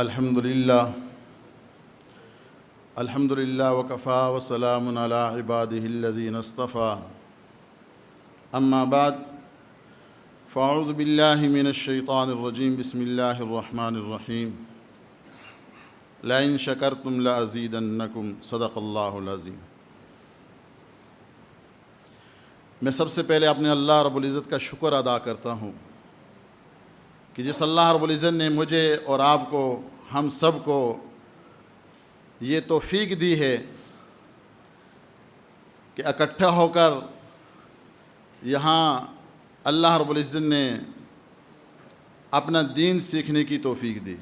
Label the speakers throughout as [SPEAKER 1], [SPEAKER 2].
[SPEAKER 1] الحمدللہ وکفا وسلام علی عبادہ الذین اصطفیٰ اما بعد فاعوذ باللہ من الشیطان الرجیم بسم اللہ الرحمن الرحیم لئن شکرتم لازیدنکم صدق اللہ العظیم۔ میں سب سے پہلے اپنے اللہ رب العزت کا شکر ادا کرتا ہوں کہ جس اللہ رب العزت نے مجھے اور آپ کو، ہم سب کو یہ توفیق دی ہے کہ اکٹھا ہو کر یہاں اللہ رب العزت نے اپنا دین سیکھنے کی توفیق دی۔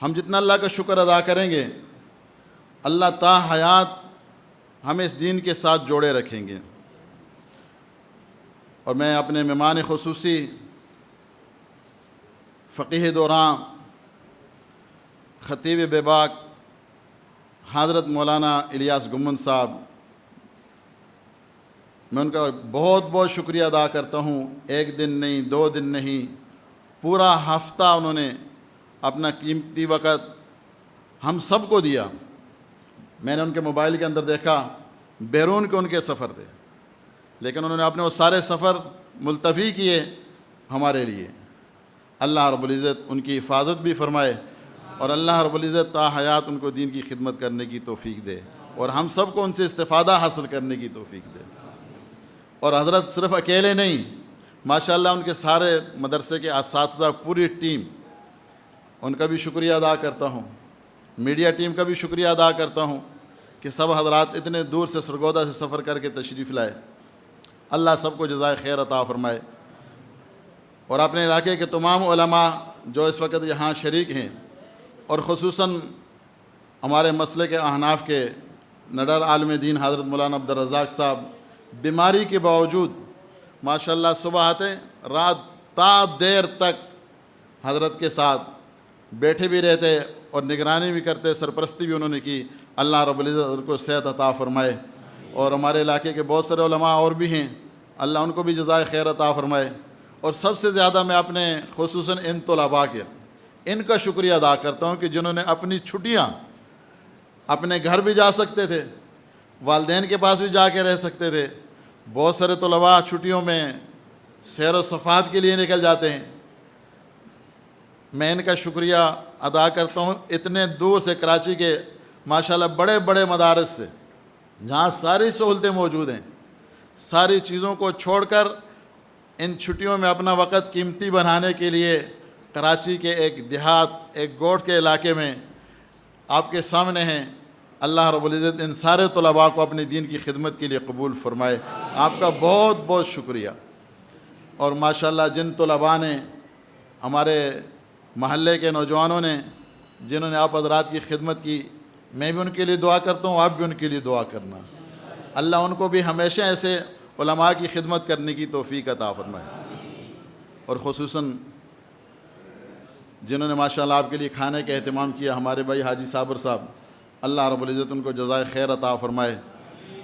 [SPEAKER 1] ہم جتنا اللہ کا شکر ادا کریں گے، اللہ تا حیات ہمیں اس دین کے ساتھ جوڑے رکھیں گے۔ اور میں اپنے مہمان خصوصی فقیہ دوران خطیب بے باک حضرت مولانا الیاس گمن صاحب، میں ان کا بہت بہت شکریہ ادا کرتا ہوں۔ ایک دن نہیں، 2 دن نہیں، پورا ہفتہ انہوں نے اپنا قیمتی وقت ہم سب کو دیا۔ میں نے ان کے موبائل کے اندر دیکھا بیرون کے ان کے سفر تھے، لیکن انہوں نے اپنے وہ سارے سفر ملتوی کیے ہمارے لیے۔ اللہ رب العزت ان کی حفاظت بھی فرمائے، اور اللہ رب العزت تا حیات ان کو دین کی خدمت کرنے کی توفیق دے، اور ہم سب کو ان سے استفادہ حاصل کرنے کی توفیق دے۔ اور حضرت صرف اکیلے نہیں، ماشاءاللہ ان کے سارے مدرسے کے اساتذہ، پوری ٹیم، ان کا بھی شکریہ ادا کرتا ہوں۔ میڈیا ٹیم کا بھی شکریہ ادا کرتا ہوں کہ سب حضرات اتنے دور سے سرگودا سے سفر کر کے تشریف لائے۔ اللہ سب کو جزائے خیر عطا فرمائے۔ اور اپنے علاقے کے تمام علماء جو اس وقت یہاں شریک ہیں، اور خصوصاً ہمارے مسلک کے احناف کے نڈر عالم دین حضرت مولانا عبدالرزاق صاحب، بیماری کے باوجود ماشاءاللہ صبح آتے، رات تا دیر تک حضرت کے ساتھ بیٹھے بھی رہتے اور نگرانی بھی کرتے، سرپرستی بھی انہوں نے کی۔ اللہ رب العزت حضرت کو صحت عطا فرمائے۔ اور ہمارے علاقے کے بہت سارے علماء اور بھی ہیں، اللہ ان کو بھی جزائے خیر عطا فرمائے۔ اور سب سے زیادہ میں اپنے خصوصاً ان طلباء کے، ان کا شکریہ ادا کرتا ہوں کہ جنہوں نے اپنی چھٹیاں، اپنے گھر بھی جا سکتے تھے، والدین کے پاس بھی جا کے رہ سکتے تھے۔ بہت سارے طلباء چھٹیوں میں سیر و صفات کے لیے نکل جاتے ہیں۔ میں ان کا شکریہ ادا کرتا ہوں، اتنے دور سے کراچی کے ماشاءاللہ بڑے بڑے مدارس سے، جہاں ساری سہولتیں موجود ہیں، ساری چیزوں کو چھوڑ کر ان چھٹیوں میں اپنا وقت قیمتی بنانے کے لیے کراچی کے ایک دیہات، ایک گوٹھ کے علاقے میں آپ کے سامنے ہیں۔ اللہ رب العزت ان سارے طلباء کو اپنے دین کی خدمت کے لیے قبول فرمائے۔ آپ کا بہت بہت شکریہ۔ اور ماشاءاللہ جن طلباء نے، ہمارے محلے کے نوجوانوں نے، جنہوں نے آپ حضرات کی خدمت کی، میں بھی ان کے لیے دعا کرتا ہوں، آپ بھی ان کے لیے دعا کرنا۔ اللہ ان کو بھی ہمیشہ ایسے علماء کی خدمت کرنے کی توفیق عطا فرمائے۔ اور خصوصاً جنہوں نے ماشاءاللہ آپ کے لیے کھانے کا اہتمام کیا، ہمارے بھائی حاجی صابر صاحب، اللہ رب العزت ان کو جزائے خیر عطا فرمائے۔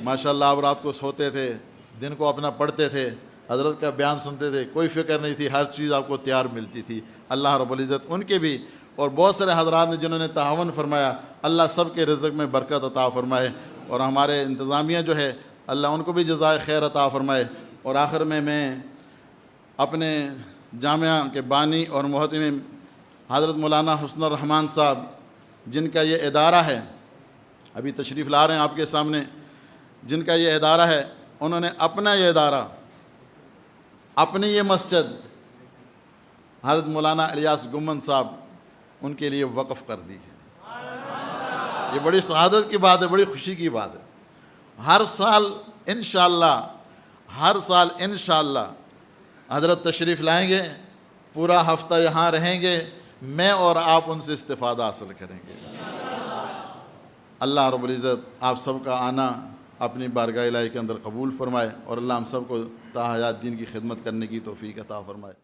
[SPEAKER 1] ماشاءاللہ آپ رات کو سوتے تھے، دن کو اپنا پڑھتے تھے، حضرت کا بیان سنتے تھے، کوئی فکر نہیں تھی، ہر چیز آپ کو تیار ملتی تھی۔ اللہ رب العزت ان کے بھی، اور بہت سارے حضرات نے جنہوں نے تعاون فرمایا، اللہ سب کے رزق میں برکت عطا فرمائے۔ اور ہمارے انتظامیہ جو ہے، اللہ ان کو بھی جزائے خیر عطا فرمائے۔ اور آخر میں اپنے جامعہ کے بانی اور محتمم حضرت مولانا حسن الرحمان صاحب، جن کا یہ ادارہ ہے، ابھی تشریف لا رہے ہیں آپ کے سامنے، جن کا یہ ادارہ ہے، انہوں نے اپنا یہ ادارہ، اپنی یہ مسجد حضرت مولانا الیاس گمن صاحب ان کے لیے وقف کر دی ہے۔ یہ بڑی سعادت کی بات ہے، بڑی خوشی کی بات ہے۔ ہر سال انشاءاللہ حضرت تشریف لائیں گے، پورا ہفتہ یہاں رہیں گے، میں اور آپ ان سے استفادہ حاصل کریں گے۔ اللہ رب العزت آپ سب کا آنا اپنی بارگاہ الہی کے اندر قبول فرمائے، اور اللہ ہم سب کو تا حیات دین کی خدمت کرنے کی توفیق عطا فرمائے۔